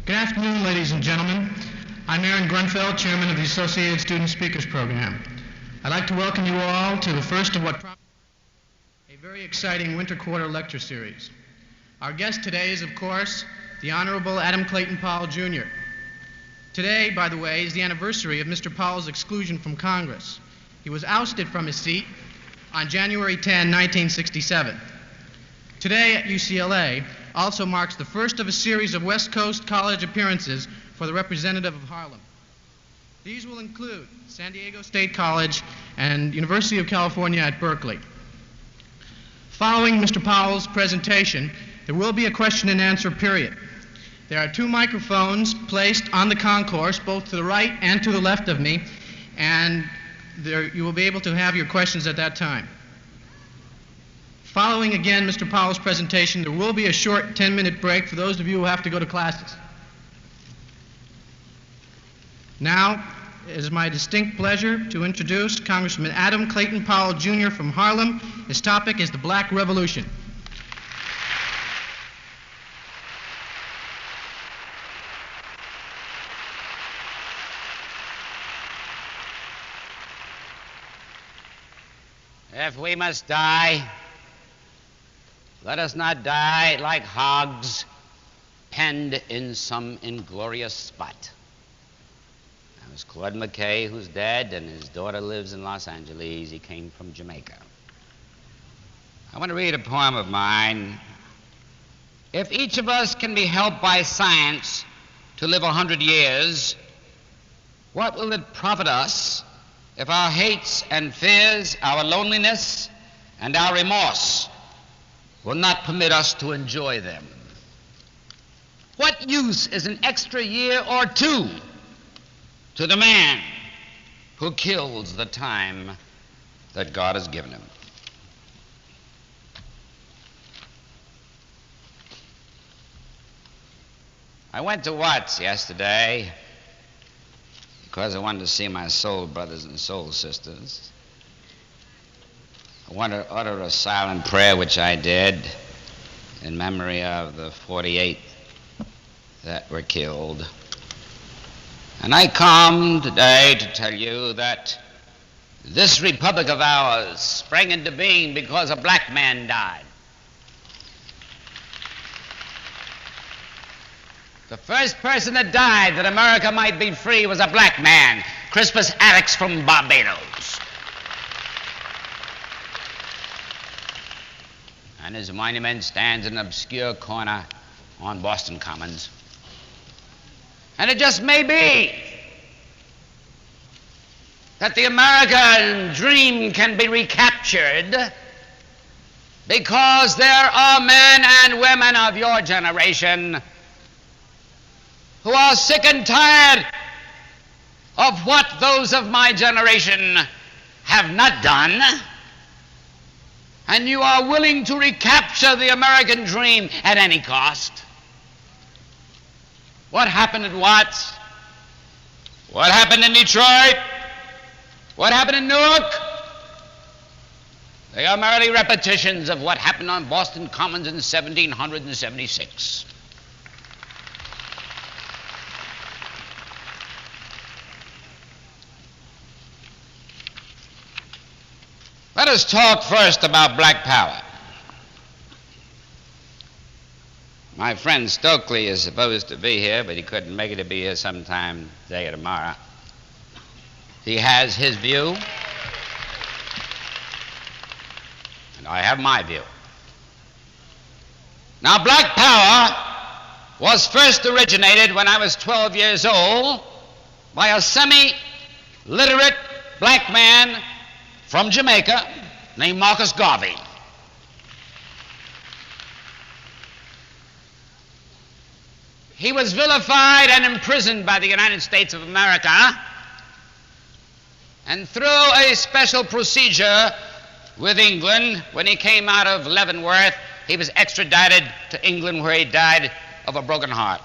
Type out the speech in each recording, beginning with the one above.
Good afternoon, ladies and gentlemen. I'm Aaron Grunfeld, Chairman of the Associated Student Speakers Program. I'd like to welcome you all to the first of what a very exciting winter quarter lecture series. Our guest today is, of course, the Honorable Adam Clayton Powell, Jr. Today, by the way, is the anniversary of Mr. Powell's exclusion from Congress. He was ousted from his seat on January 10, 1967. Today at UCLA also marks the first of a series of West Coast college appearances for the representative of Harlem. These will include San Diego State College and University of California at Berkeley. Following Mr. Powell's presentation, there will be a question and answer period. There are 2 microphones placed on the concourse, both to the right and to the left of me, and you will be able to have your questions at that time. Following again Mr. Powell's presentation, there will be a short 10-minute break for those of you who have to go to classes. Now, it is my distinct pleasure to introduce Congressman Adam Clayton Powell, Jr. from Harlem. His topic is the Black Revolution. If we must die, let us not die like hogs penned in some inglorious spot. That was Claude McKay, who's dead, and his daughter lives in Los Angeles. He came from Jamaica. I want to read a poem of mine. If each of us can be helped by science to live 100 years, what will it profit us if our hates and fears, our loneliness, and our remorse will not permit us to enjoy them? What use is an extra year or 2 to the man who kills the time that God has given him? I went to Watts yesterday because I wanted to see my soul brothers and soul sisters. I wanted to utter a silent prayer, which I did, in memory of the 48 that were killed. And I come today to tell you that this republic of ours sprang into being because a black man died. The first person that died that America might be free was a black man, Crispus Attucks from Barbados. And his monument stands in an obscure corner on Boston Commons. And it just may be that the American dream can be recaptured because there are men and women of your generation who are sick and tired of what those of my generation have not done, and you are willing to recapture the American dream at any cost. What happened at Watts? What happened in Detroit? What happened in Newark? They are merely repetitions of what happened on Boston Commons in 1776. Let us talk first about black power. My friend Stokely is supposed to be here, but he couldn't make it to be here sometime today or tomorrow. He has his view, and I have my view. Now, black power was first originated when I was 12 years old by a semi-literate black man from Jamaica named Marcus Garvey. He was vilified and imprisoned by the United States of America, and through a special procedure with England, when he came out of Leavenworth, he was extradited to England, where he died of a broken heart.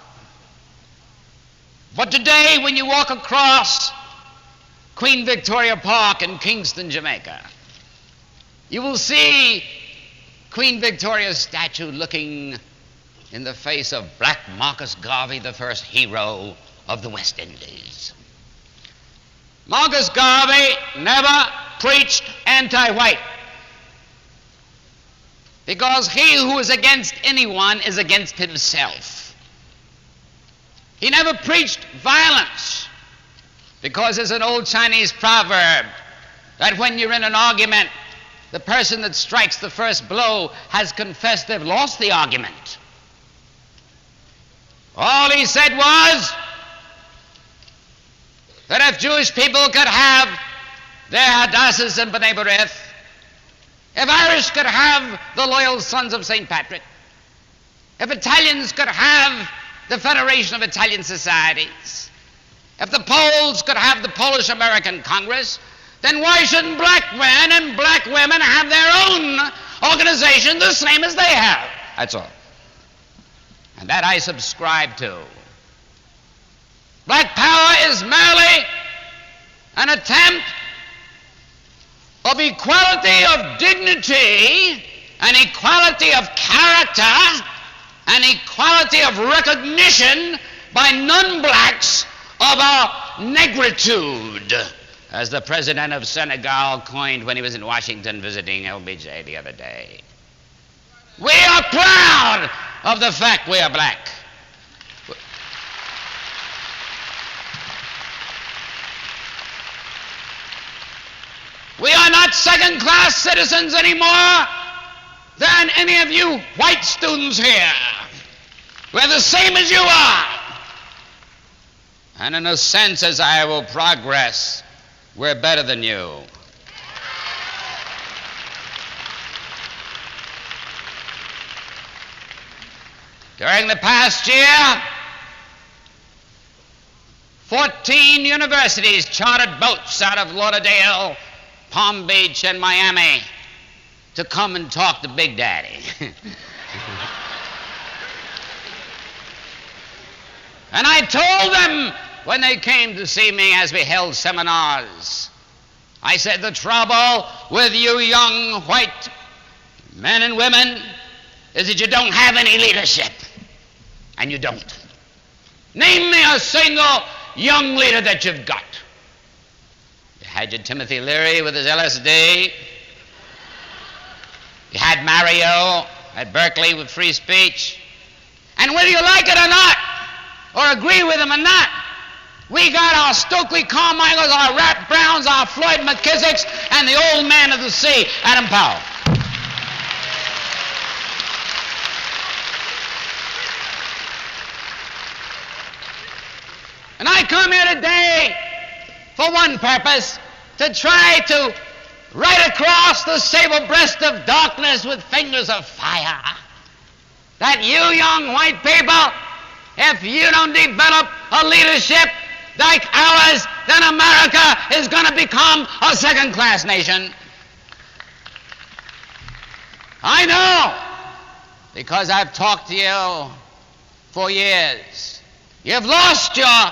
But today, when you walk across Queen Victoria Park in Kingston, Jamaica, you will see Queen Victoria's statue looking in the face of black Marcus Garvey, the first hero of the West Indies. Marcus Garvey never preached anti-white, because he who is against anyone is against himself. He never preached violence, because there's an old Chinese proverb that when you're in an argument, the person that strikes the first blow has confessed they've lost the argument. All he said was that if Jewish people could have their Hadasses and B'nai B'rith, if Irish could have the Loyal Sons of St. Patrick, if Italians could have the Federation of Italian Societies, if the Poles could have the Polish American Congress, then why shouldn't black men and black women have their own organization the same as they have? That's all. And that I subscribe to. Black power is merely an attempt of equality of dignity, an equality of character, an equality of recognition by non-blacks of our negritude, as the president of Senegal coined when he was in Washington visiting LBJ the other day. We are proud of the fact we are black. We are not second-class citizens any more than any of you white students here. We're the same as you are. And in a sense, as I will progress, we're better than you. During the past year, 14 universities chartered boats out of Lauderdale, Palm Beach, and Miami to come and talk to Big Daddy. And I told them when they came to see me as we held seminars, I said, the trouble with you young white men and women is that you don't have any leadership. And you don't. Name me a single young leader that you've got. You had your Timothy Leary with his LSD. You had Mario at Berkeley with free speech. And whether you like it or not, or agree with him or not, we got our Stokely Carmichaels, our Rat Browns, our Floyd McKissicks, and the old man of the sea, Adam Powell. And I come here today for one purpose, to try to write across the sable breast of darkness with fingers of fire that you young white people, if you don't develop a leadership like ours, then America is going to become a second-class nation. I know, because I've talked to you for years. You've lost your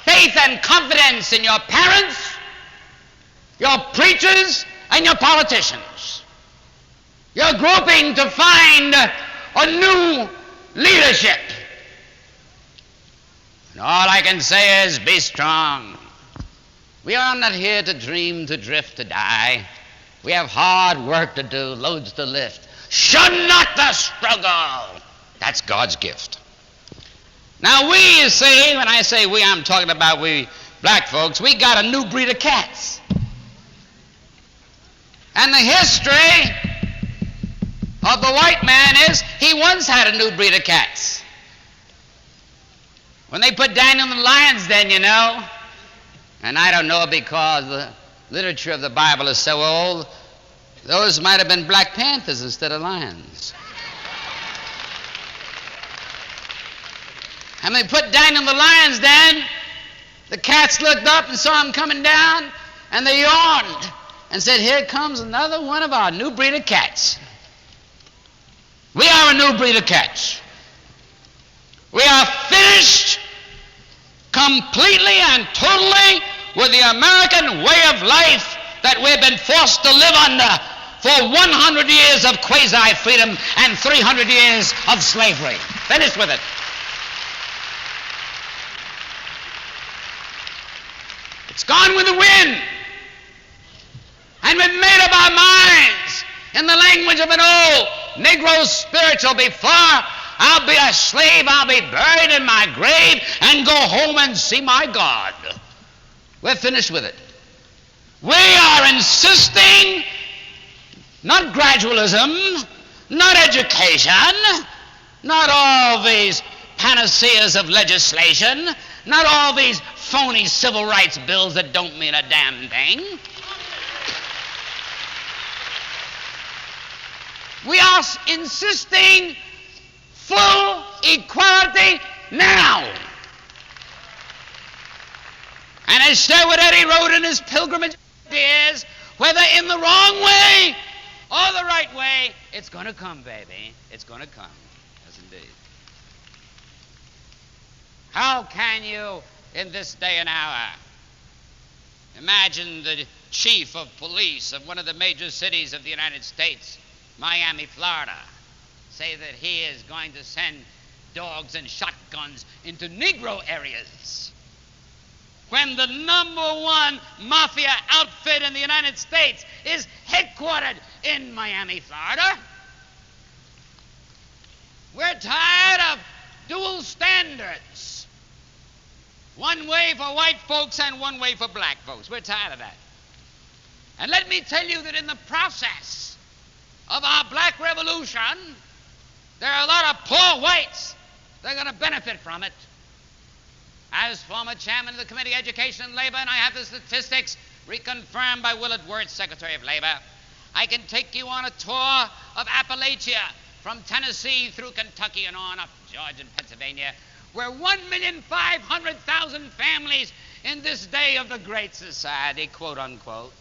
faith and confidence in your parents, your preachers, and your politicians. You're groping to find a new leadership. And all I can say is be strong. We are not here to dream, to drift, to die. We have hard work to do, loads to lift. Shun not the struggle. That's God's gift. Now we, you see, when I say we, I'm talking about we black folks, we got a new breed of cats. And the history of the white man is he once had a new breed of cats. When they put Daniel in the lion's den, you know, and I don't know because the literature of the Bible is so old, those might have been Black Panthers instead of lions. And they put Daniel in the lion's den, the cats looked up and saw him coming down, and they yawned and said, here comes another one of our new breed of cats. We are a new breed of cats. We are finished completely and totally with the American way of life that we've been forced to live under for 100 years of quasi-freedom and 300 years of slavery. Finished with it. It's gone with the wind. And we've made up our minds in the language of an old Negro spiritual before I'll be a slave, I'll be buried in my grave and go home and see my God. We're finished with it. We are insisting not gradualism, not education, not all these panaceas of legislation, not all these phony civil rights bills that don't mean a damn thing. We are insisting full equality now. And as Sherwood Eddy wrote in his pilgrimage years, whether in the wrong way or the right way, it's going to come, baby. It's going to come. Yes, indeed. How can you, in this day and hour, imagine the chief of police of one of the major cities of the United States, Miami, Florida, say that he is going to send dogs and shotguns into Negro areas when the #1 mafia outfit in the United States is headquartered in Miami, Florida? We're tired of dual standards. One way for white folks and one way for black folks. We're tired of that. And let me tell you that in the process of our black revolution, there are a lot of poor whites that are going to benefit from it. As former chairman of the Committee on Education and Labor, and I have the statistics reconfirmed by Willard Wirtz, Secretary of Labor, I can take you on a tour of Appalachia from Tennessee through Kentucky and on up Georgia and Pennsylvania, where 1,500,000 families in this day of the Great Society, quote unquote,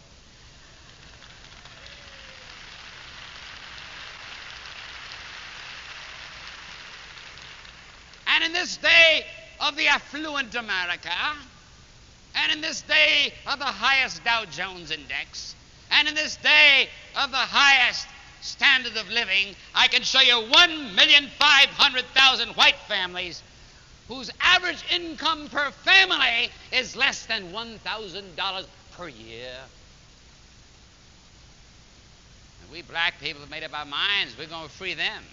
and in this day of the affluent America, and in this day of the highest Dow Jones Index, and in this day of the highest standard of living, I can show you 1,500,000 white families whose average income per family is less than $1,000 per year. And we black people have made up our minds. We're going to free them.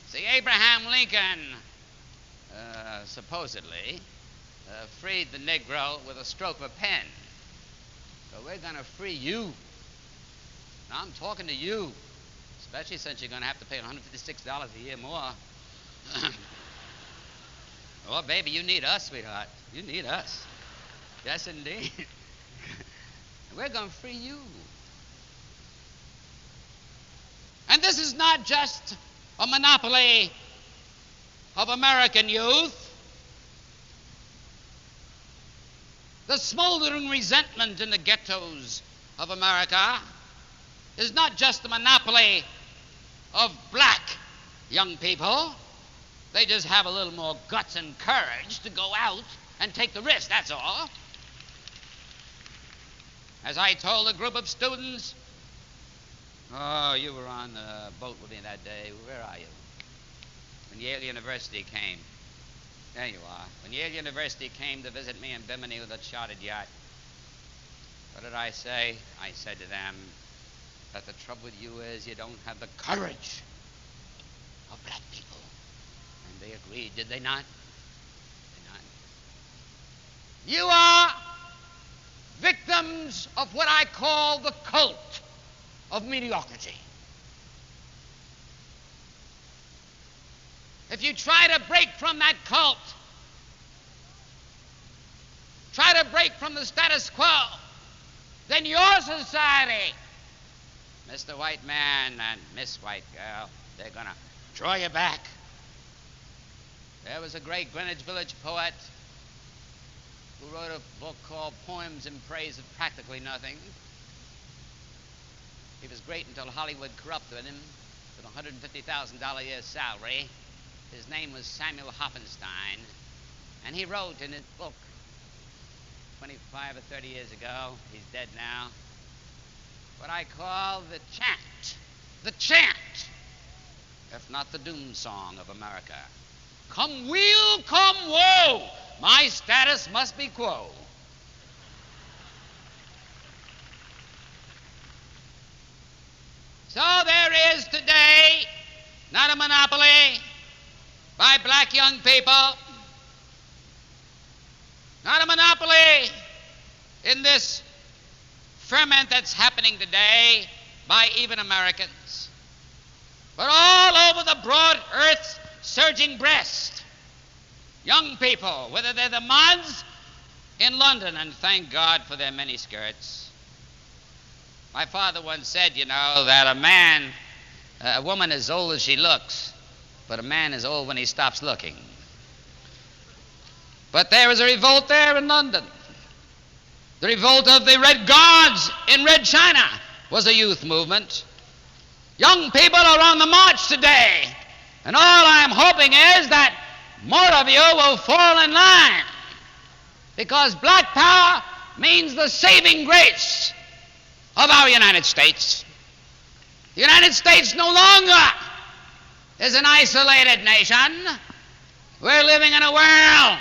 See, Abraham Lincoln supposedly freed the Negro with a stroke of a pen. So we're going to free you. Now I'm talking to you, especially since you're going to have to pay $156 a year more. Oh, baby, you need us, sweetheart. You need us. Yes, indeed. We're going to free you. And this is not just a monopoly of American youth. The smoldering resentment in the ghettos of America is not just the monopoly of black young people. They just have a little more guts and courage to go out and take the risk, that's all. As I told a group of students, oh, you were on the boat with me that day. Where are you? When Yale University came. There you are. When Yale University came to visit me in Bimini with a chartered yacht, what did I say? I said to them that the trouble with you is you don't have the courage of black people. And they agreed, did they not? Did they not? You are victims of what I call the cult of mediocrity. If you try to break from that cult, try to break from the status quo, then your society, Mr. White Man and Miss White Girl, they're going to draw you back. There was a great Greenwich Village poet who wrote a book called Poems in Praise of Practically Nothing. He was great until Hollywood corrupted him with a $150,000 a year salary. His name was Samuel Hoffenstein, and he wrote in his book, 25 or 30 years ago. He's dead now. What I call the chant, if not the doom song of America. Come weal, come woe, my status must be quo. So there is today not a monopoly by black young people, not a monopoly in this ferment that's happening today by even Americans, but all over the broad earth's surging breast, young people, whether they're the mods in London, and thank God for their miniskirts. My father once said, that a woman is old as she looks, but a man is old when he stops looking. But there was a revolt there in London. The revolt of the Red Guards in Red China was a youth movement. Young people are on the march today, and all I'm hoping is that more of you will fall in line, because black power means the saving grace of our United States. The United States no longer is an isolated nation. We're living in a world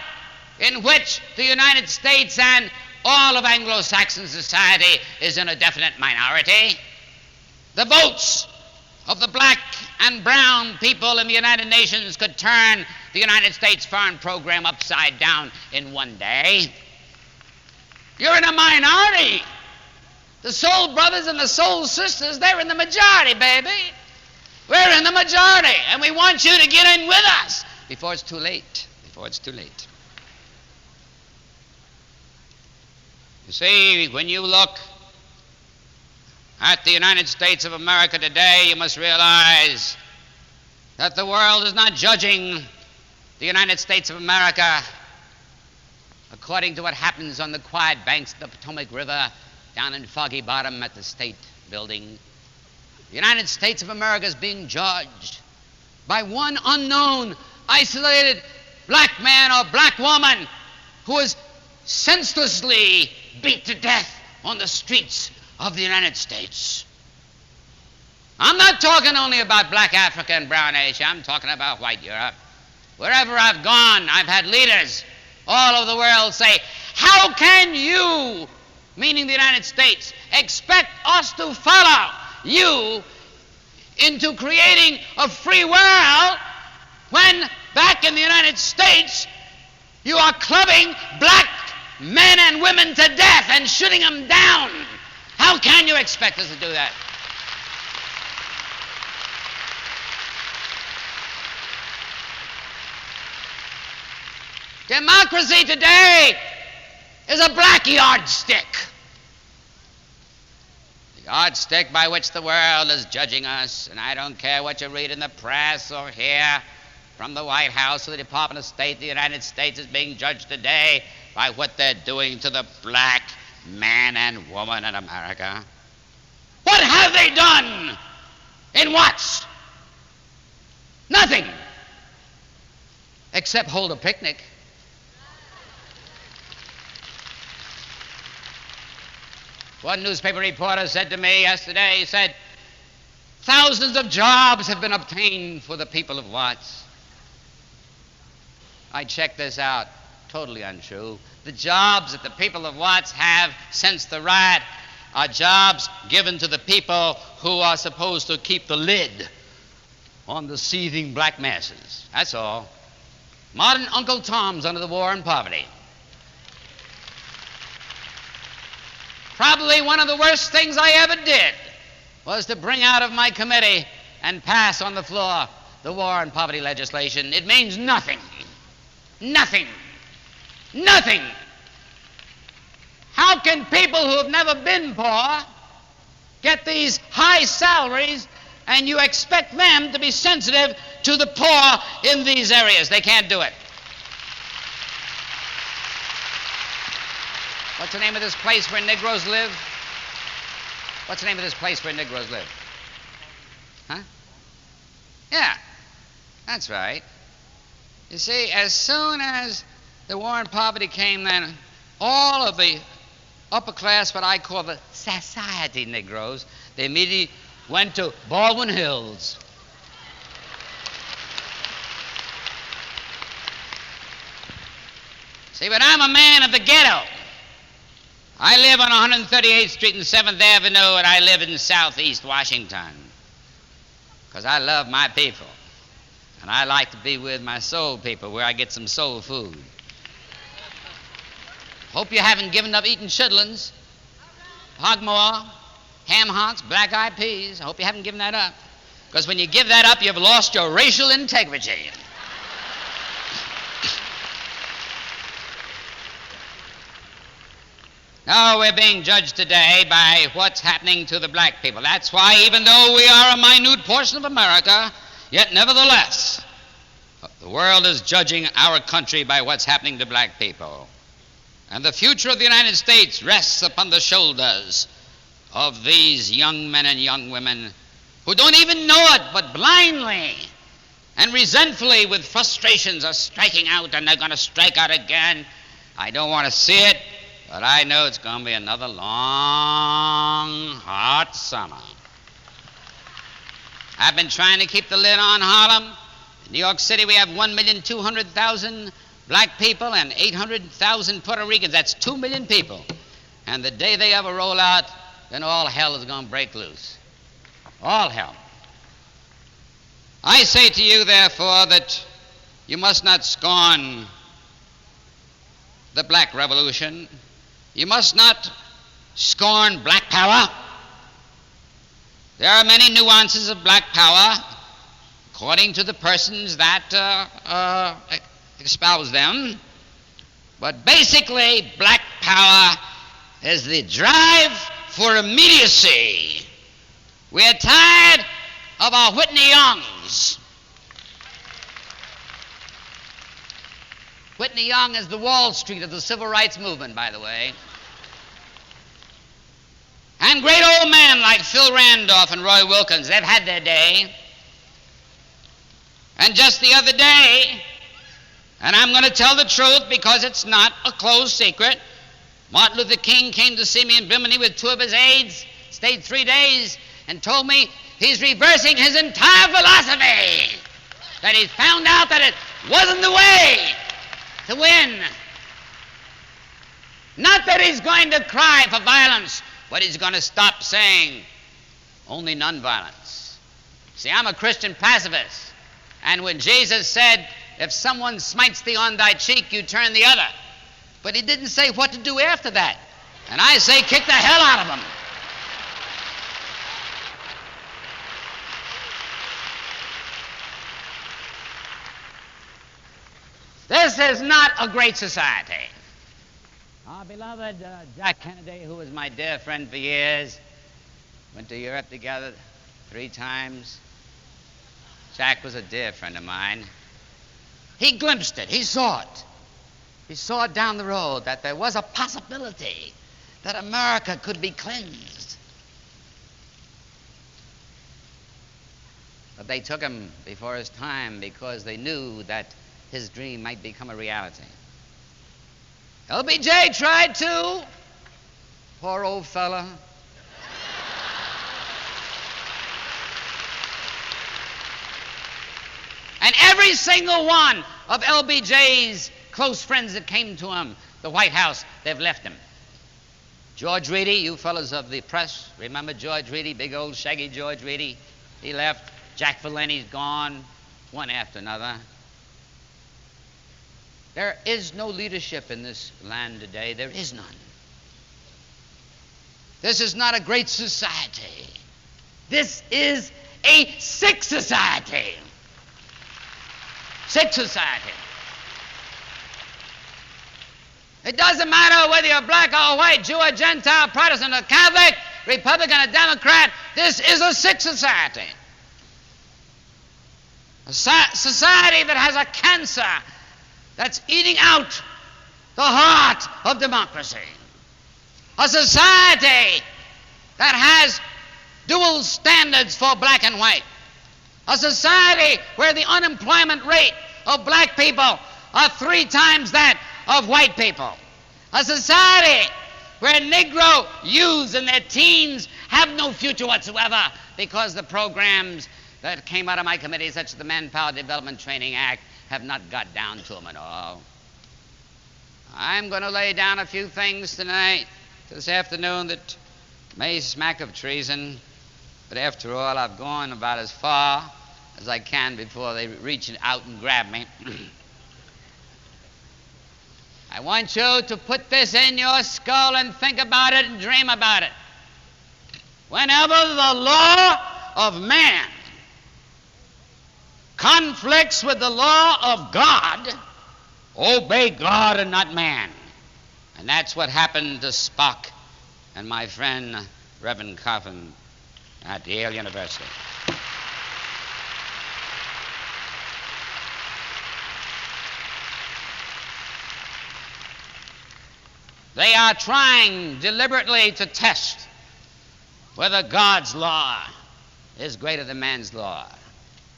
in which the United States and all of Anglo-Saxon society is in a definite minority. The votes of the black and brown people in the United Nations could turn the United States foreign program upside down in one day. You're in a minority. The soul brothers and the soul sisters, they're in the majority, baby. We're in the majority, and we want you to get in with us before it's too late. Before it's too late. You see, when you look at the United States of America today, you must realize that the world is not judging the United States of America according to what happens on the quiet banks of the Potomac River down in Foggy Bottom at the State Building. The United States of America is being judged by one unknown, isolated black man or black woman who is senselessly beat to death on the streets of the United States. I'm not talking only about black Africa and brown Asia. I'm talking about white Europe. Wherever I've gone, I've had leaders all over the world say, how can you, meaning the United States, expect us to follow you into creating a free world when back in the United States you are clubbing black men and women to death and shooting them down? How can you expect us to do that? Democracy today is a black yardstick. The yardstick by which the world is judging us, and I don't care what you read in the press or hear from the White House or the Department of State, the United States is being judged today by what they're doing to the black man and woman in America. What have they done in Watts? Nothing. Except hold a picnic. One newspaper reporter said to me yesterday, he said, thousands of jobs have been obtained for the people of Watts. I checked this out. Totally untrue. The jobs that the people of Watts have since the riot are jobs given to the people who are supposed to keep the lid on the seething black masses. That's all. Modern Uncle Toms under the war and poverty. Probably one of the worst things I ever did was to bring out of my committee and pass on the floor the war and poverty legislation. It means nothing. Nothing. Nothing. How can people who have never been poor get these high salaries and you expect them to be sensitive to the poor in these areas? They can't do it. What's the name of this place where Negroes live? What's the name of this place where Negroes live? Huh? Yeah, that's right. You see, as soon as the war and poverty came, then all of the upper class, what I call the society Negroes, they immediately went to Baldwin Hills. See, but I'm a man of the ghetto. I live on 138th Street and 7th Avenue, and I live in Southeast Washington because I love my people. And I like to be with my soul people where I get some soul food. Hope you haven't given up eating chitlins, hogmaw, ham hocks, black-eyed peas. I hope you haven't given that up. Because when you give that up, you've lost your racial integrity. No, we're being judged today by what's happening to the black people. That's why, even though we are a minute portion of America, yet nevertheless, the world is judging our country by what's happening to black people. And the future of the United States rests upon the shoulders of these young men and young women who don't even know it, but blindly and resentfully with frustrations are striking out, and they're going to strike out again. I don't want to see it, but I know it's going to be another long, hot summer. I've been trying to keep the lid on Harlem. In New York City, we have 1,200,000 black people and 800,000 Puerto Ricans. That's 2 million people. And the day they ever roll out, then all hell is going to break loose. All hell. I say to you, therefore, that you must not scorn the black revolution. You must not scorn black power. There are many nuances of black power according to the persons that espouse them. But basically, black power is the drive for immediacy. We're tired of our Whitney Youngs. Whitney Young is the Wall Street of the civil rights movement, by the way. And great old men like Phil Randolph and Roy Wilkins, they've had their day. And just the other day, and I'm going to tell the truth because it's not a closed secret, Martin Luther King came to see me in Bimini with 2 of his aides, stayed 3 days, and told me he's reversing his entire philosophy, that he's found out that it wasn't the way to win. Not that he's going to cry for violence, but he's going to stop saying only nonviolence. See, I'm a Christian pacifist, and when Jesus said, if someone smites thee on thy cheek, you turn the other. But he didn't say what to do after that. And I say, kick the hell out of them. This is not a great society. Our beloved Jack Kennedy, who was my dear friend for years, went to Europe together 3 times. Jack was a dear friend of mine. He glimpsed it. He saw it. He saw it down the road that there was a possibility that America could be cleansed. But they took him before his time because they knew that his dream might become a reality. LBJ tried to. Poor old fella. And every single one of LBJ's close friends that came to him, the White House, they've left him. George Reedy, you fellows of the press, remember George Reedy, big old shaggy George Reedy? He left. Jack Valenti's gone, one after another. There is no leadership in this land today. There is none. This is not a great society. This is a sick society. Sick society. It doesn't matter whether you're black or white, Jew or Gentile, Protestant or Catholic, Republican or Democrat. This is a sick society. A society that has a cancer that's eating out the heart of democracy. A society that has dual standards for black and white. A society where the unemployment rate of black people are 3 times that of white people. A society where Negro youths and their teens have no future whatsoever because the programs that came out of my committee, such as the Manpower Development Training Act, have not got down to them at all. I'm going to lay down a few things tonight, this afternoon, that may smack of treason, but after all, I've gone about as far as I can before they reach out and grab me. I want you to put this in your skull and think about it and dream about it. Whenever the law of man conflicts with the law of God, obey God and not man. And that's what happened to Spock and my friend Reverend Coffin at Yale University. They are trying deliberately to test whether God's law is greater than man's law.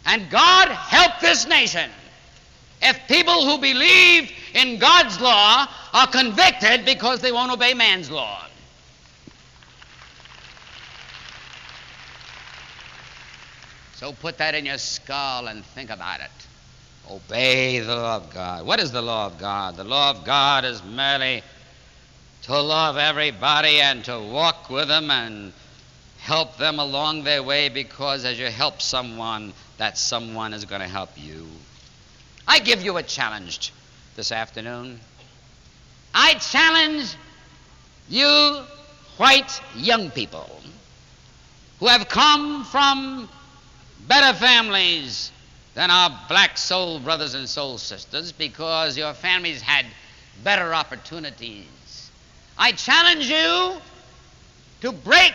And God help this nation if people who believe in God's law are convicted because they won't obey man's law. So put that in your skull and think about it. Obey the law of God. What is the law of God? The law of God is merely to love everybody and to walk with them and help them along their way, because as you help someone, that someone is going to help you. I give you a challenge this afternoon. I challenge you white young people who have come from better families than our black soul brothers and soul sisters, because your families had better opportunities. I challenge you to break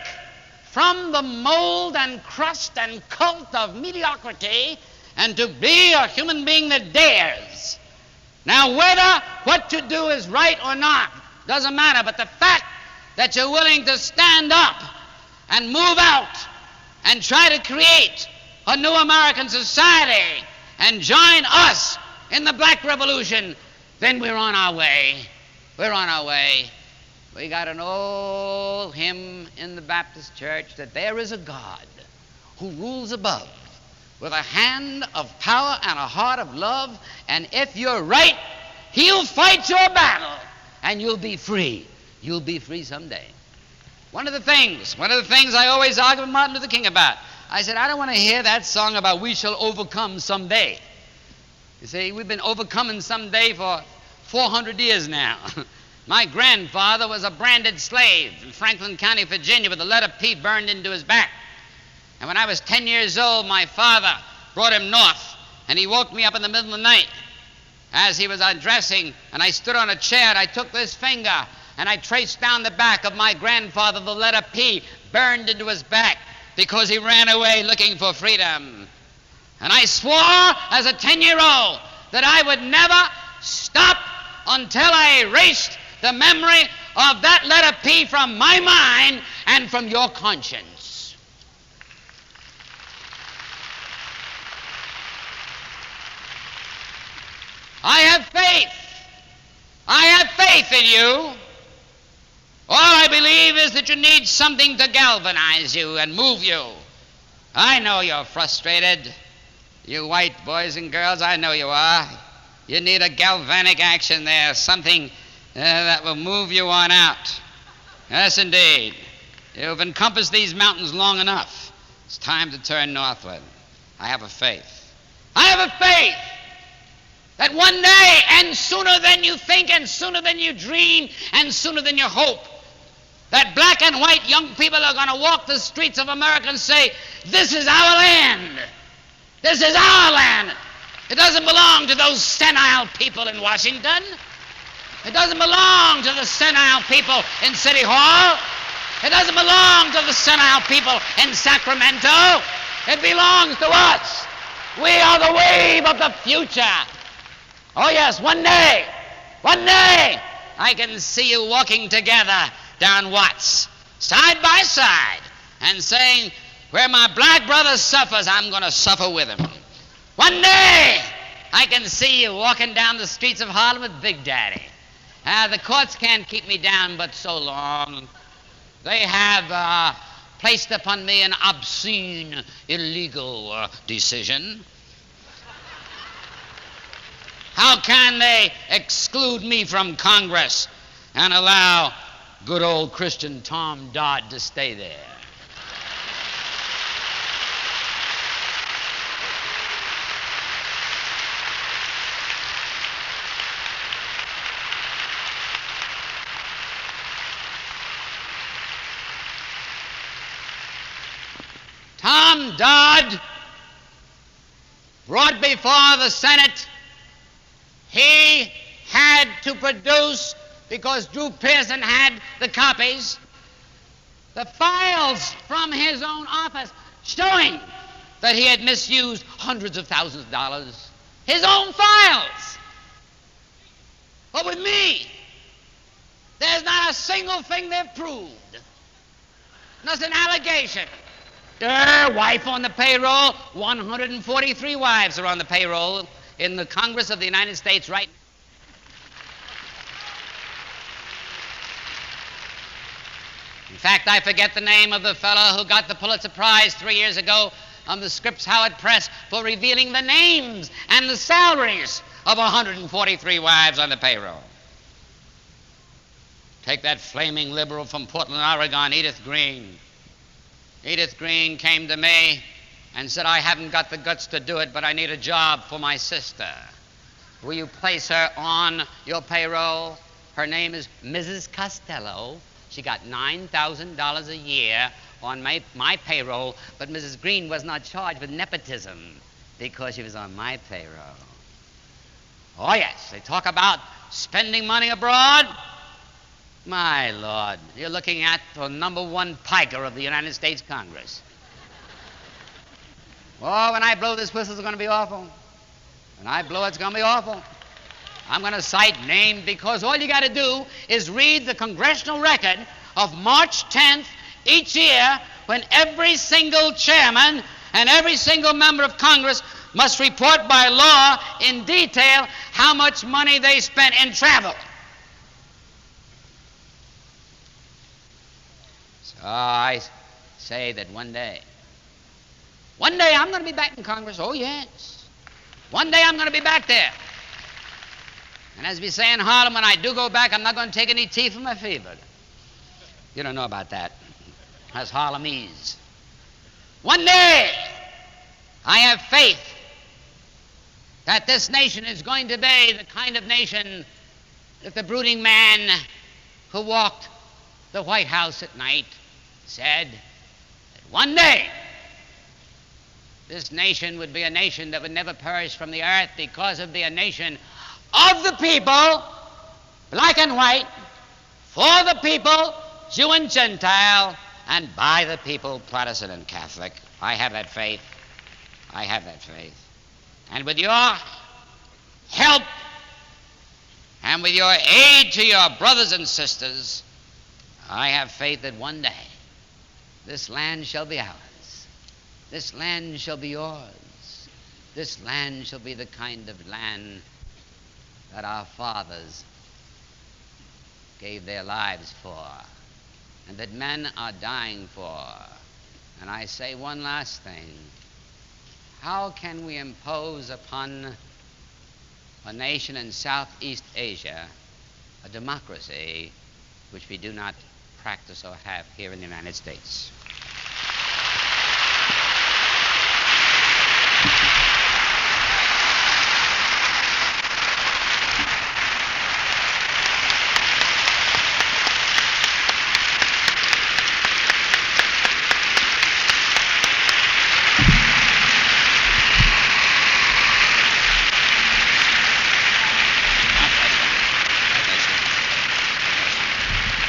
from the mold and crust and cult of mediocrity and to be a human being that dares. Now, whether what you do is right or not doesn't matter, but the fact that you're willing to stand up and move out and try to create a new American society and join us in the Black Revolution, then we're on our way. We're on our way. We got an old hymn in the Baptist church that there is a God who rules above with a hand of power and a heart of love, and if you're right, he'll fight your battle and you'll be free. You'll be free someday. One of the things I always argue with Martin Luther King about, I said, I don't want to hear that song about we shall overcome someday. You see, we've been overcoming someday for 400 years now. My grandfather was a branded slave in Franklin County, Virginia, with the letter P burned into his back. And when I was 10 years old, my father brought him north, and he woke me up in the middle of the night as he was undressing, and I stood on a chair, and I took this finger, and I traced down the back of my grandfather the letter P burned into his back because he ran away looking for freedom. And I swore as a 10-year-old that I would never stop until I erased the memory of that letter P from my mind and from your conscience. I have faith. I have faith in you. All I believe is that you need something to galvanize you and move you. I know you're frustrated. You white boys and girls, I know you are. You need a galvanic action there, something that will move you on out. Yes, indeed. You've encompassed these mountains long enough. It's time to turn northward. I have a faith. I have a faith that one day, and sooner than you think, and sooner than you dream, and sooner than you hope, that black and white young people are going to walk the streets of America and say, this is our land. This is our land. It doesn't belong to those senile people in Washington. It doesn't belong to the senile people in City Hall. It doesn't belong to the senile people in Sacramento. It belongs to us. We are the wave of the future. Oh yes, one day, I can see you walking together down Watts, side by side, and saying, where my black brother suffers, I'm going to suffer with him. One day, I can see you walking down the streets of Harlem with Big Daddy. The courts can't keep me down but so long. They have placed upon me an obscene, illegal decision. How can they exclude me from Congress and allow good old Christian Tom Dodd to stay there? Tom Dodd, brought before the Senate, he had to produce, because Drew Pearson had the copies, the files from his own office showing that he had misused hundreds of thousands of dollars. His own files. But with me, there's not a single thing they've proved. Not an allegation. Their wife on the payroll, 143 wives are on the payroll in the Congress of the United States right now. In fact, I forget the name of the fellow who got the Pulitzer Prize 3 years ago on the Scripps Howard Press for revealing the names and the salaries of 143 wives on the payroll. Take that flaming liberal from Portland, Oregon, Edith Green. Edith Green came to me and said, I haven't got the guts to do it, but I need a job for my sister. Will you place her on your payroll? Her name is Mrs. Costello. She got $9,000 a year on my payroll, but Mrs. Green was not charged with nepotism because she was on my payroll. Oh, yes, they talk about spending money abroad. My Lord, you're looking at the #1 piker of the United States Congress. Oh, when I blow this whistle, it's going to be awful. When I blow it, it's going to be awful. I'm going to cite names because all you got to do is read the congressional record of March 10th each year, when every single chairman and every single member of Congress must report by law in detail how much money they spent in travel. So I say that one day I'm going to be back in Congress. Oh, yes. One day I'm going to be back there. And as we say in Harlem, when I do go back, I'm not going to take any tea for my fever. You don't know about that. That's Harlemese. One day, I have faith that this nation is going to be the kind of nation that the brooding man who walked the White House at night said that one day this nation would be a nation that would never perish from the earth because it would be a nation of the people, black and white, for the people, Jew and Gentile, and by the people, Protestant and Catholic. I have that faith. I have that faith. And with your help and with your aid to your brothers and sisters, I have faith that one day this land shall be ours. This land shall be yours. This land shall be the kind of land that our fathers gave their lives for, and that men are dying for. And I say one last thing. How can we impose upon a nation in Southeast Asia a democracy which we do not practice or have here in the United States?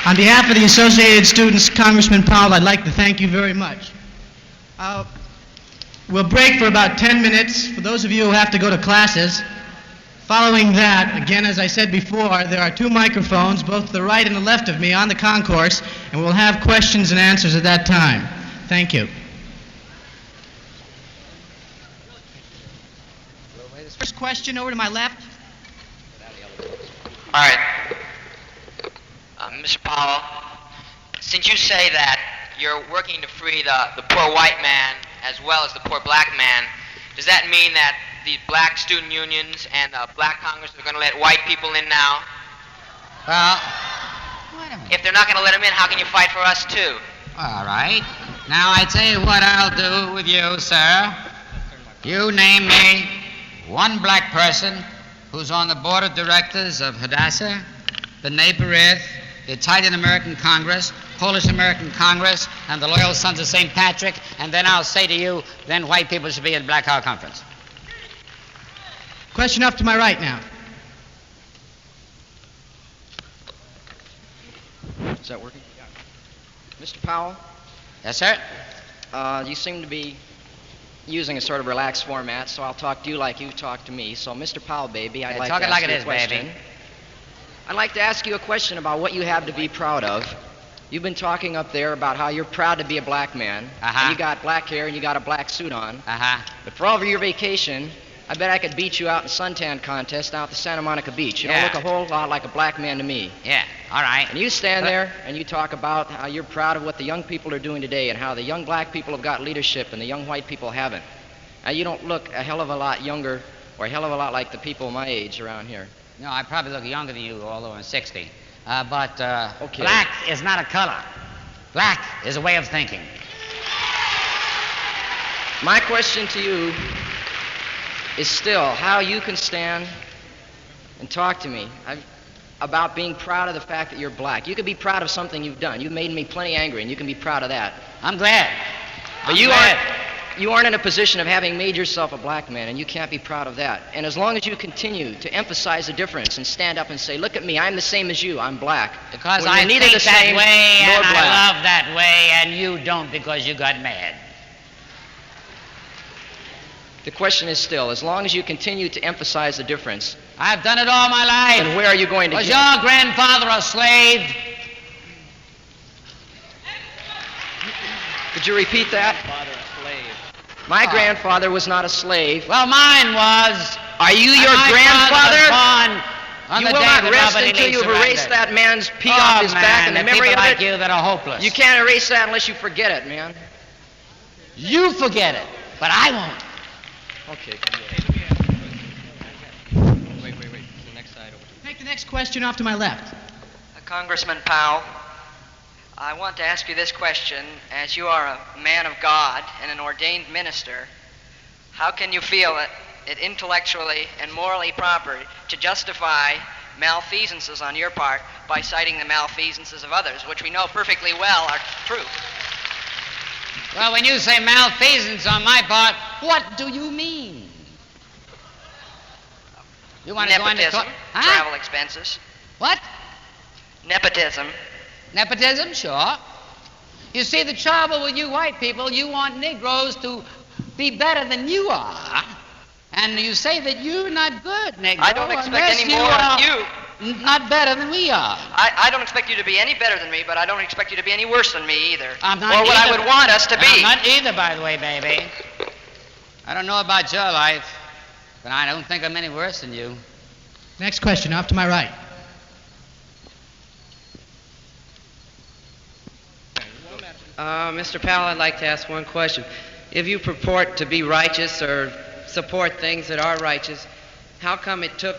On behalf of the Associated Students, Congressman Powell, I'd like to thank you very much. We'll break for about 10 minutes for those of you who have to go to classes. Following that, again, as I said before, there are 2 microphones, both to the right and the left of me, on the concourse, and we'll have questions and answers at that time. Thank you. First question over to my left. All right. Mr. Powell, since you say that you're working to free the poor white man as well as the poor black man, does that mean that the black student unions and the black Congress are going to let white people in now? Well, wait a minute. If they're not going to let them in, how can you fight for us too? All right. Now, I tell you what I'll do with you, sir. You name me one black person who's on the board of directors of Hadassah, B'nai B'rith, the Italian-American Congress, Polish-American Congress, and the Loyal Sons of St. Patrick, and then I'll say to you, then white people should be in Black Hawk Conference. Question up to my right now. Is that working? Mr. Powell, Yes, sir? you seem to be using a sort of relaxed format, so I'll talk to you like you talk to me. So, Mr. Powell, baby, I'd like talk to it ask like you it a is, question. baby. I'd like to ask you a question about what you have to be proud of. You've been talking up there about how you're proud to be a black man, and you got black hair and you got a black suit on. But for all of your vacation, I bet I could beat you out in a suntan contest down at the Santa Monica Beach. You don't look a whole lot like a black man to me. Yeah, all right. And you stand there and you talk about how you're proud of what the young people are doing today and how the young black people have got leadership and the young white people haven't. Now, you don't look a hell of a lot younger or a hell of a lot like the people my age around here. No, I probably look younger than you, although I'm 60. But Okay. black is not a color. Black is a way of thinking. My question to you is still how you can stand and talk to me about being proud of the fact that you're black. You can be proud of something you've done. You've made me plenty angry, and you can be proud of that. I'm glad. But you aren't in a position of having made yourself a black man, and you can't be proud of that. And as long as you continue to emphasize the difference and stand up and say, look at me, I'm the same as you, I'm black. Because when I you're neither think the that same way, nor and black. I love that way, and you don't because you got mad. The question is still, as long as you continue to emphasize the difference, I've done it all my life. then where are you going to Was get? your grandfather a slave? Could you repeat that? My grandfather was not a slave. Well, mine was. Are you And your my grandfather? father was born on You the will day not that rest Robert E. until Lee you've erased surrendered. that man's pee Oh, off his back and the man, memory people of like it. you that are hopeless. You can't erase that unless you forget it, man. You forget it, but I won't. Okay. Wait. The next side over. Take the next question off to my left. Congressman Powell, I want to ask you this question. As you are a man of God and an ordained minister, how can you feel it intellectually and morally proper to justify malfeasances on your part by citing the malfeasances of others, which we know perfectly well are true? Well, when you say malfeasance on my part, what do you mean? You want to go into Nepotism, travel expenses. What? Nepotism. Nepotism? Sure. You see, the trouble with you white people, you want Negroes to be better than you are. And you say that you're not good, Negro. I don't expect unless any more of you. Not better than we are. I don't expect you to be any better than me, but I don't expect you to be any worse than me either. I'm not or what I either. would want us to be. I'm not either, by the way, baby. I don't know about your life, but I don't think I'm any worse than you. Next question off to my right. Mr. Powell, I'd like to ask one question. If you purport to be righteous or support things that are righteous, how come it took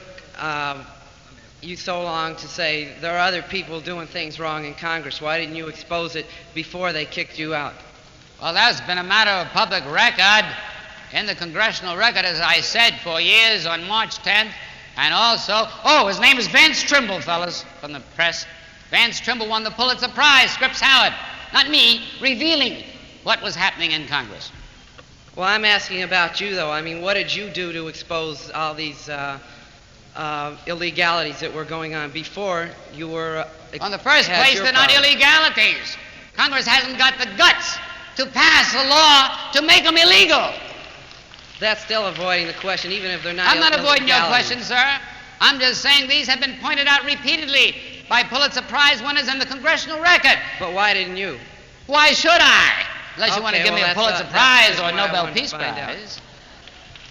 you so long to say there are other people doing things wrong in Congress? Why didn't you expose it before they kicked you out? Well, that's been a matter of public record in the congressional record, as I said, for years on March 10th. And also, his name is Vance Trimble, fellas, from the press. Vance Trimble won the Pulitzer Prize, Scripps Howard. Not me, revealing what was happening in Congress. Well, I'm asking about you, though. I mean, what did you do to expose all these illegalities that were going on before you were... In the first had place, your they're not power? illegalities. Congress hasn't got the guts to pass a law to make them illegal. That's still avoiding the question, even if they're not I'm not avoiding your illegalities. question, sir. I'm just saying these have been pointed out repeatedly by Pulitzer Prize winners in the congressional record. But why didn't you? Why should I? Unless you want to Okay, give me well, a that's Pulitzer that's Prize just or a what I Nobel wanted to Peace find out. Prize.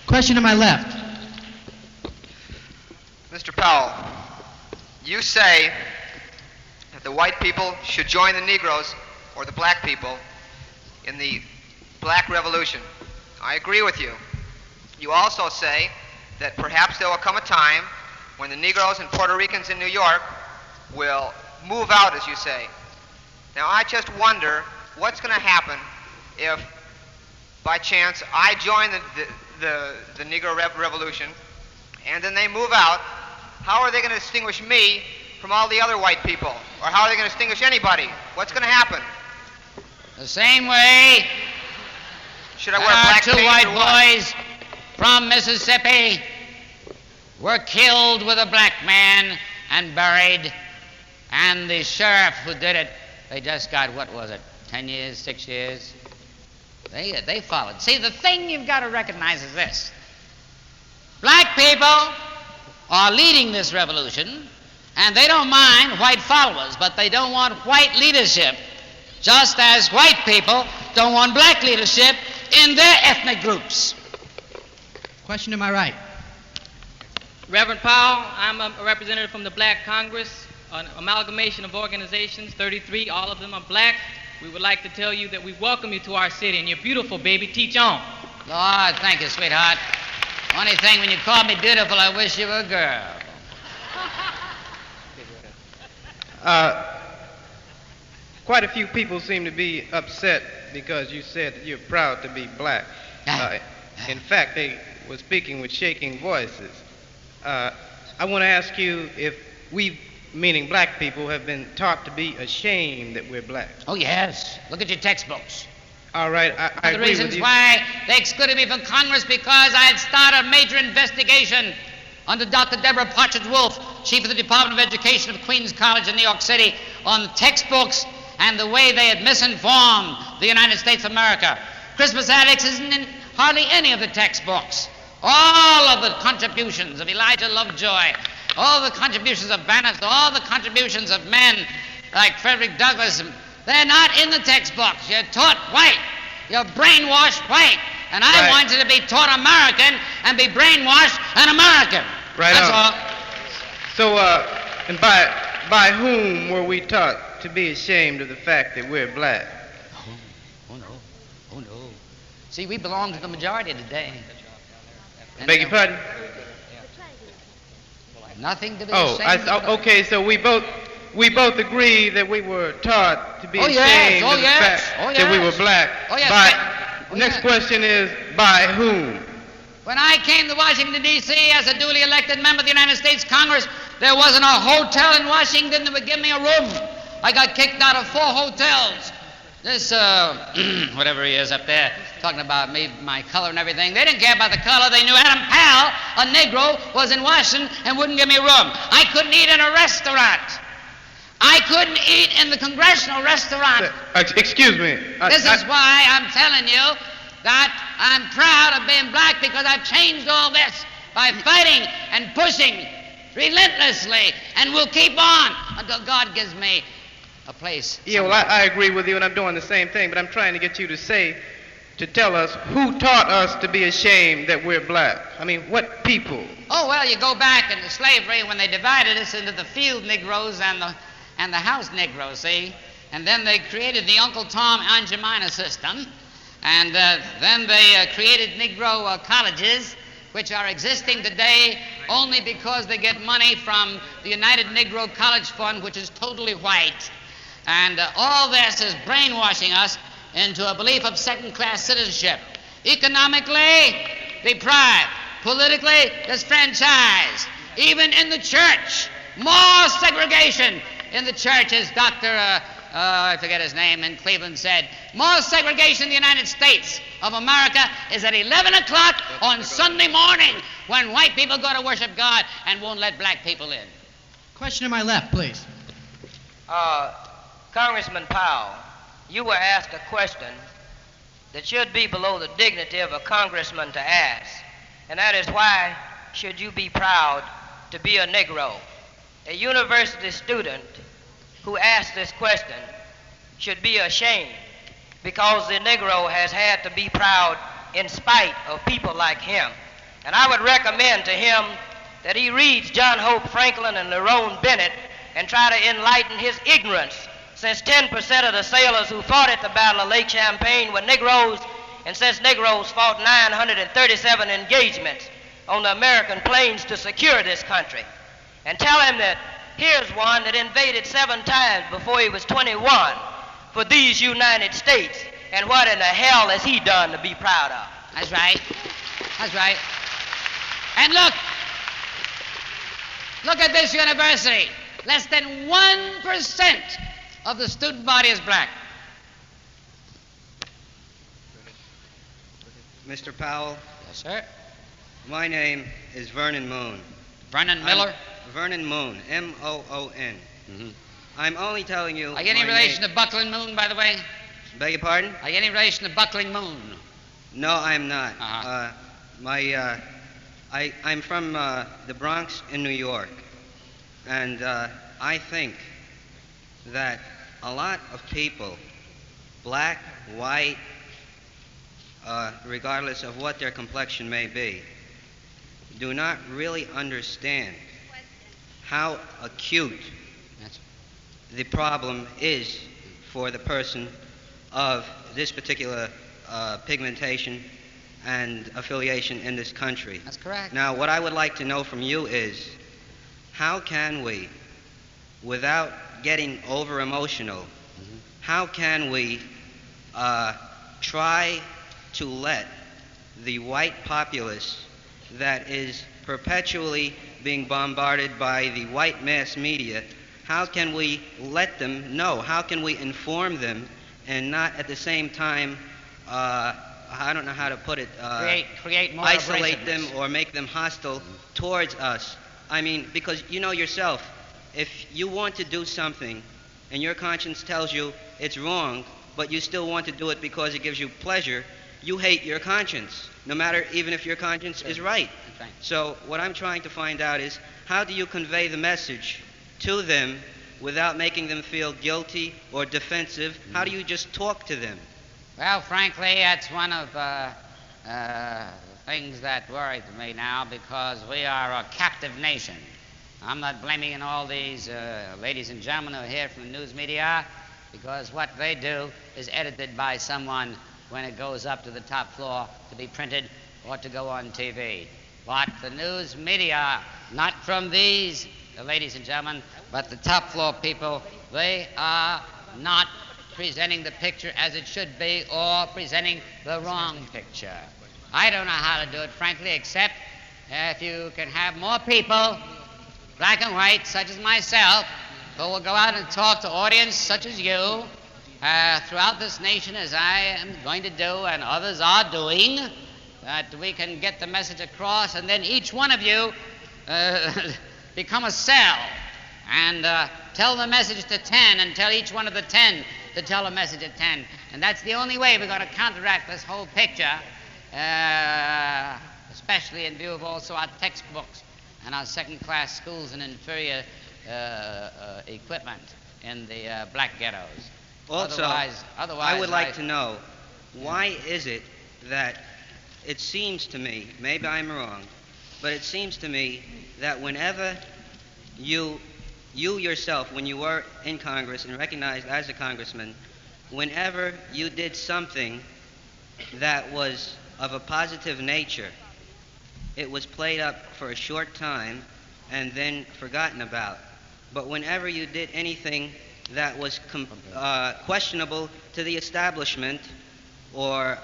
Question to my left. Mr. Powell, you say that the white people should join the Negroes or the black people in the black revolution. I agree with you. You also say that perhaps there will come a time when the Negroes and Puerto Ricans in New York will move out, as you say. Now, I just wonder what's going to happen if, by chance, I join the Negro Revolution, and then they move out. How are they going to distinguish me from all the other white people? Or how are they going to distinguish anybody? What's going to happen? The same way should I wear black two pants white or what? boys from Mississippi were killed with a black man and buried, and the sheriff who did it, they just got, what was it, 10 years, 6 years? They followed. See, the thing you've got to recognize is this. Black people are leading this revolution, and they don't mind white followers, but they don't want white leadership, just as white people don't want black leadership in their ethnic groups. Question to my right. Reverend Powell, I'm a representative from the Black Congress, an amalgamation of organizations, 33, all of them are black. We would like to tell you that we welcome you to our city, and you're beautiful, baby. Teach on. Lord, thank you, sweetheart. Only thing, when you call me beautiful, I wish you were a girl. Quite a few people seem to be upset because you said that you're proud to be black. In fact, they were speaking with shaking voices. I want to ask you if we, meaning black people, have been taught to be ashamed that we're black. Oh, yes. Look at your textbooks. All right, I agree with you. One of the reasons why they excluded me from Congress because I had started a major investigation under Dr. Deborah Partridge-Wolfe, chief of the Department of Education of Queens College in New York City, on textbooks and the way they had misinformed the United States of America. Christmas Addicts isn't in hardly any of the textbooks. All of the contributions of Elijah Lovejoy, all the contributions of Bannister, all the contributions of men like Frederick Douglass, they're not in the textbooks. You're taught white. You're brainwashed white. And I want you to be taught American and be brainwashed an American. Right. That's all. So, and by whom were we taught to be ashamed of the fact that we're black? Oh no. See, we belong to the majority today. Beg your pardon? Nothing to be ashamed of. Okay, so we both agree that we were taught to be ashamed of the fact that we were black. Oh, yes. Next question is, by whom? When I came to Washington, D.C. as a duly elected member of the United States Congress, there wasn't a hotel in Washington that would give me a room. I got kicked out of 4 hotels. This, whatever he is up there, talking about me, my color and everything, they didn't care about the color. They knew Adam Powell, a Negro, was in Washington and wouldn't give me a room. I couldn't eat in a restaurant. I couldn't eat in the congressional restaurant. Excuse me. This is why I'm telling you that I'm proud of being black, because I've changed all this by fighting and pushing relentlessly, and will keep on until God gives me a place. Yeah, well, I agree with you, and I'm doing the same thing, but I'm trying to get you to tell us who taught us to be ashamed that we're black. I mean, what people? Oh, well, you go back into slavery when they divided us into the field Negroes and the house Negroes, see? And then they created the Uncle Tom Aunt Jemina system, and then they created Negro colleges, which are existing today only because they get money from the United Negro College Fund, which is totally white. And all this is brainwashing us into a belief of second-class citizenship. Economically, deprived. Politically, disfranchised. Even in the church, more segregation in the church, as Dr. I forget his name, in Cleveland said. More segregation in the United States of America is at 11 o'clock on Sunday morning, when white people go to worship God and won't let black people in. Question to my left, please. Congressman Powell, you were asked a question that should be below the dignity of a congressman to ask, and that is, why should you be proud to be a Negro? A university student who asked this question should be ashamed, because the Negro has had to be proud in spite of people like him. And I would recommend to him that he reads John Hope Franklin and Lerone Bennett and try to enlighten his ignorance, since 10% of the sailors who fought at the Battle of Lake Champlain were Negroes, and since Negroes fought 937 engagements on the American plains to secure this country. And tell him that here's one that invaded 7 times before he was 21 for these United States, and what in the hell has he done to be proud of? That's right. That's right. And look at this university. Less than 1% of the student body is black. Mr. Powell? Yes, sir. My name is Vernon Moon. Vernon Miller? Vernon Moon, M-O-O-N. Mm-hmm. I'm only telling you... Are you any relation to Buckling Moon, by the way? Beg your pardon? Are you any relation to Buckling Moon? No, I'm not. Uh-huh. I'm from the Bronx in New York, and I think that a lot of people, black, white, regardless of what their complexion may be, do not really understand how acute the problem is for the person of this particular pigmentation and affiliation in this country. That's correct. Now, what I would like to know from you is, how can we, without getting over-emotional, how can we try to let the white populace that is perpetually being bombarded by the white mass media, how can we let them know? How can we inform them and not at the same time, I don't know how to put it, create more isolate them or make them hostile towards us? I mean, because you know yourself, if you want to do something and your conscience tells you it's wrong, but you still want to do it because it gives you pleasure, you hate your conscience, no matter even if your conscience is right. Right. So what I'm trying to find out is, how do you convey the message to them without making them feel guilty or defensive? How do you just talk to them? Well, frankly, that's one of the things that worries me now, because we are a captive nation. I'm not blaming all these ladies and gentlemen who are here from the news media, because what they do is edited by someone when it goes up to the top floor to be printed or to go on TV. But the news media, not from these ladies and gentlemen, but the top floor people, they are not presenting the picture as it should be, or presenting the wrong picture. I don't know how to do it, frankly, except if you can have more people, black and white, such as myself, who will go out and talk to audience such as you throughout this nation, as I am going to do and others are doing, that we can get the message across, and then each one of you become a cell and tell the message to 10, and tell each one of the 10 to tell a message at 10. And that's the only way we're going to counteract this whole picture, especially in view of also our textbooks and our second-class schools and inferior equipment in the black ghettos. Also, otherwise, I would like to know, why is it that it seems to me, maybe I'm wrong, but it seems to me that whenever you yourself, when you were in Congress and recognized as a congressman, whenever you did something that was of a positive nature, it was played up for a short time and then forgotten about. But whenever you did anything that was questionable to the establishment, or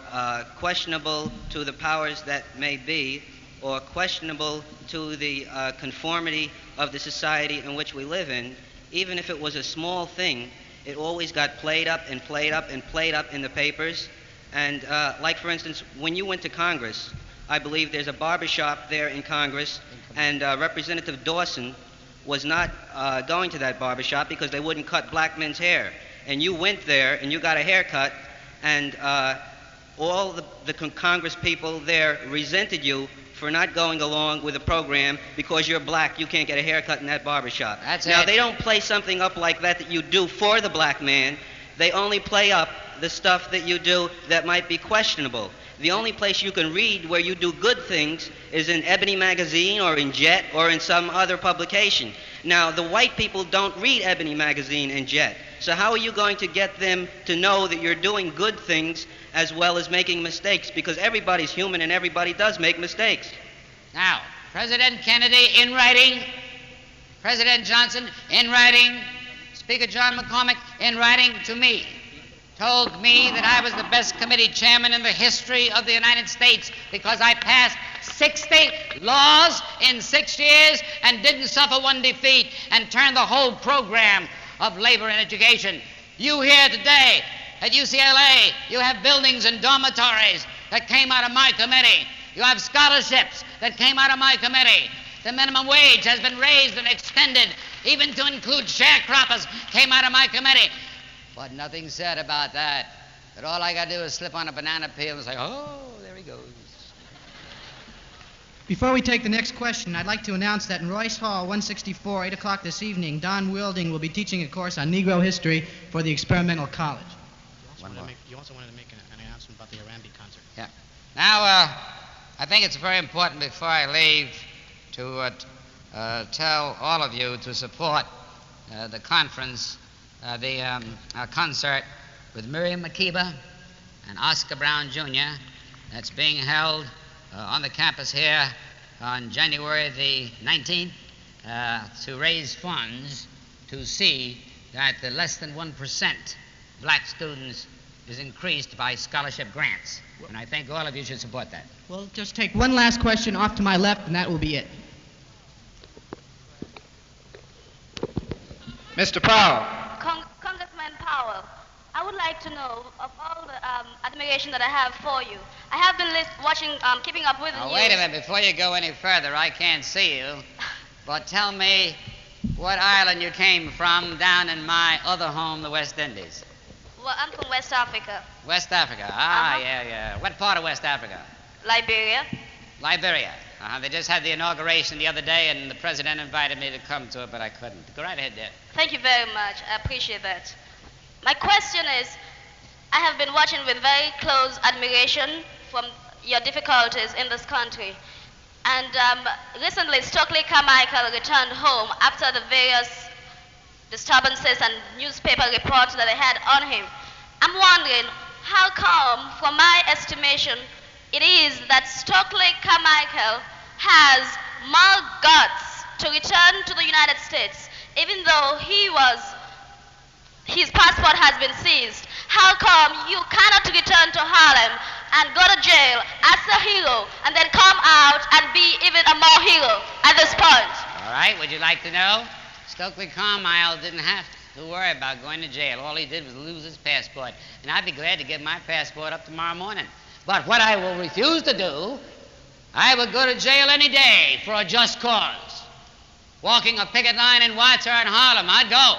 questionable to the powers that may be, or questionable to the conformity of the society in which we live in, even if it was a small thing, it always got played up and played up and played up in the papers. And like, for instance, when you went to Congress, I believe there's a barbershop there in Congress, and Representative Dawson was not going to that barbershop because they wouldn't cut black men's hair. And you went there and you got a haircut, and all the Congress people there resented you for not going along with the program because you're black. You can't get a haircut in that barbershop. Now, they don't play something up like that you do for the black man. They only play up the stuff that you do that might be questionable. The only place you can read where you do good things is in Ebony Magazine or in Jet or in some other publication. Now, the white people don't read Ebony magazine and Jet. So how are you going to get them to know that you're doing good things as well as making mistakes? Because everybody's human and everybody does make mistakes. Now, President Kennedy in writing, President Johnson in writing, Speaker John McCormick in writing to me, told me that I was the best committee chairman in the history of the United States because I passed 60 laws in 6 years and didn't suffer one defeat and turned the whole program of labor and education. You here today at UCLA, you have buildings and dormitories that came out of my committee. You have scholarships that came out of my committee. The minimum wage has been raised and extended, even to include sharecroppers, came out of my committee. But nothing said about that. But all I got to do is slip on a banana peel and say, oh, there he goes. Before we take the next question, I'd like to announce that in Royce Hall, 164, 8 o'clock this evening, Don Wilding will be teaching a course on Negro history for the Experimental College. You also wanted to make an announcement about the Arambi concert. Yeah. Now, I think it's very important before I leave to tell all of you to support the conference, the concert with Miriam Makeba and Oscar Brown Jr. that's being held on the campus here on January the 19th to raise funds to see that the less than 1% black students is increased by scholarship grants. And I think all of you should support that. We'll just take one last question off to my left, and that will be it. Mr. Powell. Congressman Powell, I would like to know of all the admiration that I have for you. I have been watching, keeping up with the news. Wait a minute, before you go any further, I can't see you, but tell me what island you came from down in my other home, the West Indies. Well, I'm from West Africa. West Africa, yeah. What part of West Africa? Liberia. Liberia. They just had the inauguration the other day, and the president invited me to come to it, but I couldn't. Go right ahead, dear. Thank you very much. I appreciate that. My question is, I have been watching with very close admiration from your difficulties in this country. And recently, Stokely Carmichael returned home after the various disturbances and newspaper reports that they had on him. I'm wondering how come, from my estimation, it is that Stokely Carmichael has more guts to return to the United States, even though his passport has been seized. How come you cannot return to Harlem and go to jail as a hero and then come out and be even a more hero at this point? All right, would you like to know? Stokely Carmichael didn't have to worry about going to jail. All he did was lose his passport. And I'd be glad to give my passport up tomorrow morning. But what I will refuse to do, I would go to jail any day for a just cause. Walking a picket line in Watts or in Harlem, I'd go.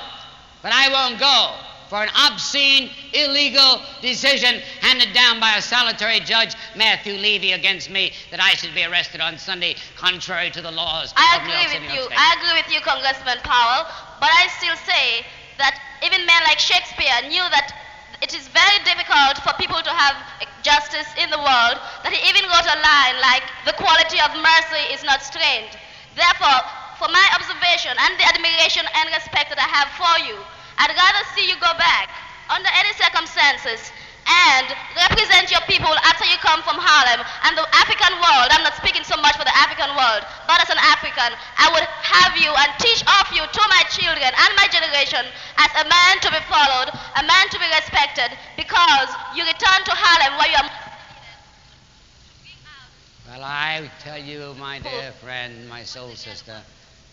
But I won't go for an obscene, illegal decision handed down by a solitary judge, Matthew Levy, against me, that I should be arrested on Sunday, contrary to the laws of New York City. I agree with you, Congressman Powell, but I still say that even men like Shakespeare knew that it is very difficult for people to have justice in the world, that he even wrote a line like, the quality of mercy is not strained. Therefore, for my observation and the admiration and respect that I have for you, I'd rather see you go back under any circumstances and represent your people after you come from Harlem and the African world. I'm not speaking so much for the African world, but as an African, I would have you and teach off you to my children and my generation as a man to be followed, a man to be respected, because you return to Harlem where you are. Well, I tell you, my dear friend, my soul sister,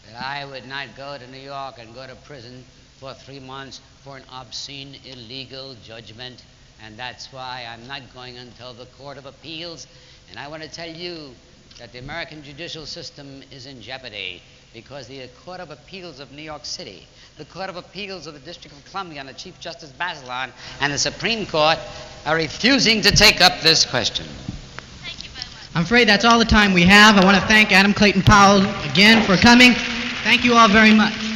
that I would not go to New York and go to prison for 3 months for an obscene, illegal judgment. And that's why I'm not going until the Court of Appeals. And I want to tell you that the American judicial system is in jeopardy because the Court of Appeals of New York City, the Court of Appeals of the District of Columbia, and the Chief Justice Bazelon, and the Supreme Court are refusing to take up this question. Thank you very much. I'm afraid that's all the time we have. I want to thank Adam Clayton Powell again for coming. Thank you all very much.